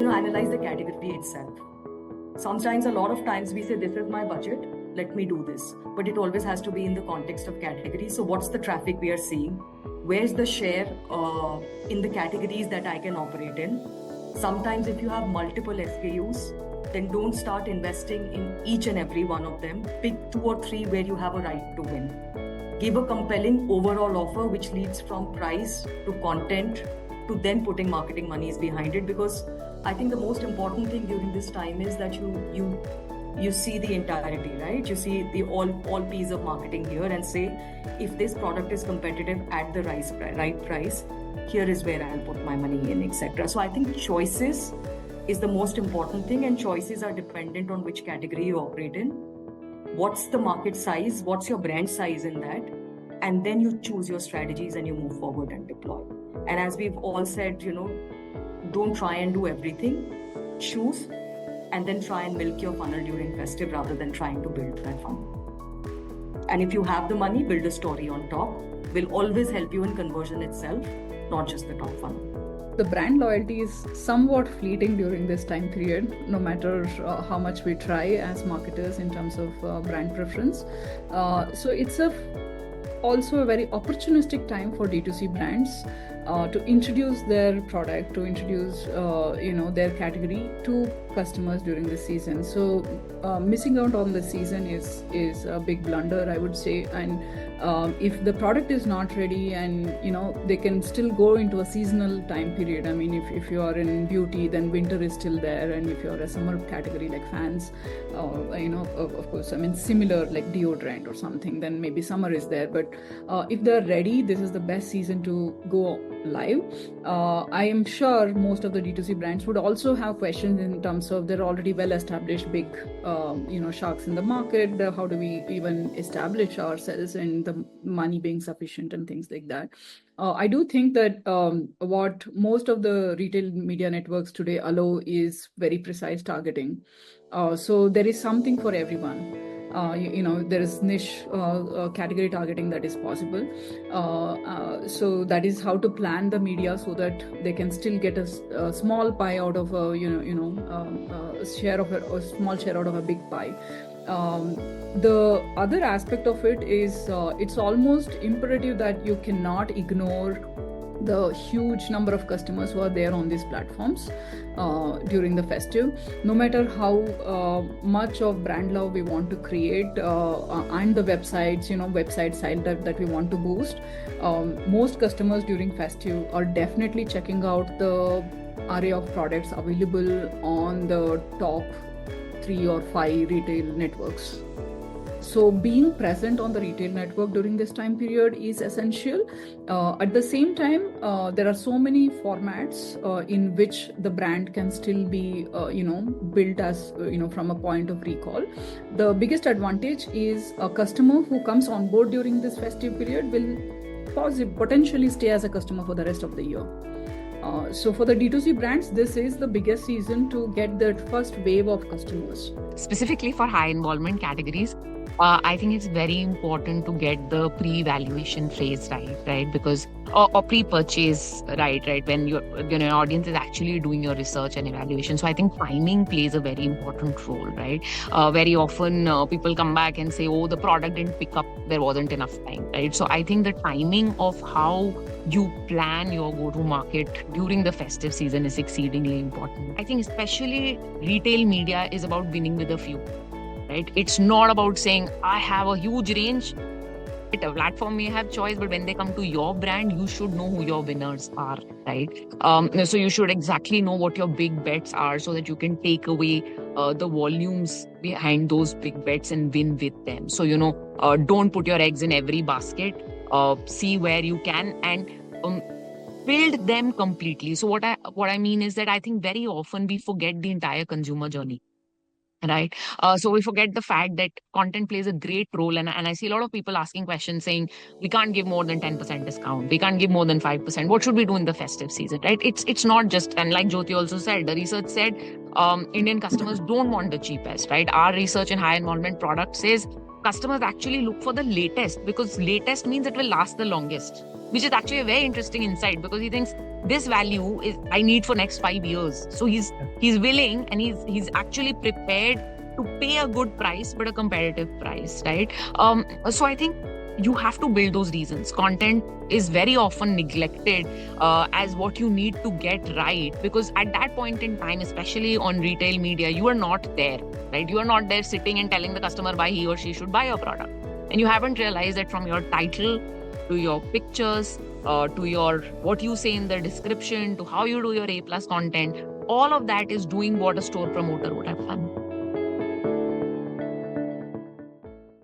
analyze the category itself. Sometimes, a lot of times we say, this is my budget, let me do this. But it always has to be in the context of category. So what's the traffic we are seeing? Where's the share in the categories that I can operate in? Sometimes if you have multiple SKUs, then don't start investing in each and every one of them. Pick 2 or 3 where you have a right to win. Give a compelling overall offer which leads from price to content to then putting marketing monies behind it, because I think the most important thing during this time is that you see the entirety, right? You see the all piece of marketing here and say, if this product is competitive at the right price, here is where I'll put my money in, etc. So I think choices is the most important thing, and choices are dependent on which category you operate in. What's the market size? What's your brand size in that? And then you choose your strategies and you move forward and deploy. And as we've all said, don't try and do everything. Choose and then try and milk your funnel during festive rather than trying to build that funnel. And if you have the money, build a story on top. Will always help you in conversion itself, not just the top funnel. The brand loyalty is somewhat fleeting during this time period, no matter how much we try as marketers in terms of brand preference. So it's also a very opportunistic time for D2C brands to introduce their product, to introduce their category to customers during the season. So missing out on the season is a big blunder, I would say. And if the product is not ready, and they can still go into a seasonal time period. I mean, if you are in beauty, then winter is still there, and if you're a summer category like fans, of course, I mean, similar like deodorant or something, then maybe summer is there. But if they're ready, this is the best season to go live. I am sure most of the D2C brands would also have questions in terms of they're already well established big sharks in the market. How do we even establish ourselves and the money being sufficient and things like that. I do think that what most of the retail media networks today allow is very precise targeting. So there is something for everyone. There is niche category targeting that is possible. So that is how to plan the media so that they can still get a small pie out of a small share out of a big pie. The other aspect of it is it's almost imperative that you cannot ignore the huge number of customers who are there on these platforms during the festive. No matter how much of brand love we want to create and the website side that we want to boost, most customers during festive are definitely checking out the array of products available on the top 3 or 5 retail networks. So being present on the retail network during this time period is essential. At the same time, there are so many formats in which the brand can still be, built as, from a point of recall. The biggest advantage is a customer who comes on board during this festive period will potentially stay as a customer for the rest of the year. So for the D2C brands, this is the biggest season to get that first wave of customers. Specifically for high involvement categories, I think it's very important to get the pre-evaluation phase right? Because or pre-purchase right? When your audience is actually doing your research and evaluation. So I think timing plays a very important role, right? Very often people come back and say, oh, the product didn't pick up, there wasn't enough time, right? So I think the timing of how you plan your go-to-market during the festive season is exceedingly important. I think especially retail media is about winning with a few. Right? It's not about saying, I have a huge range. A platform may have choice, but when they come to your brand, you should know who your winners are, right? So you should exactly know what your big bets are so that you can take away the volumes behind those big bets and win with them. So, don't put your eggs in every basket. See where you can and build them completely. So what I mean is that I think very often we forget the entire consumer journey. Right. So we forget the fact that content plays a great role. And I see a lot of people asking questions saying, we can't give more than 10% discount. We can't give more than 5%. What should we do in the festive season? Right. It's not just, and like Jyoti also said, the research said Indian customers don't want the cheapest. Right. Our research in high involvement products says customers actually look for the latest, because latest means it will last the longest, which is actually a very interesting insight, because he thinks this value is I need for next 5 years. So he's willing, and he's actually prepared to pay a good price, but a competitive price, right? So I think you have to build those reasons. Content is very often neglected as what you need to get right, because at that point in time, especially on retail media, you are not there, right? You are not there sitting and telling the customer why he or she should buy your product. And you haven't realized that from your title to your pictures, to your what you say in the description, to how you do your A+ content, all of that is doing what a store promoter would have done.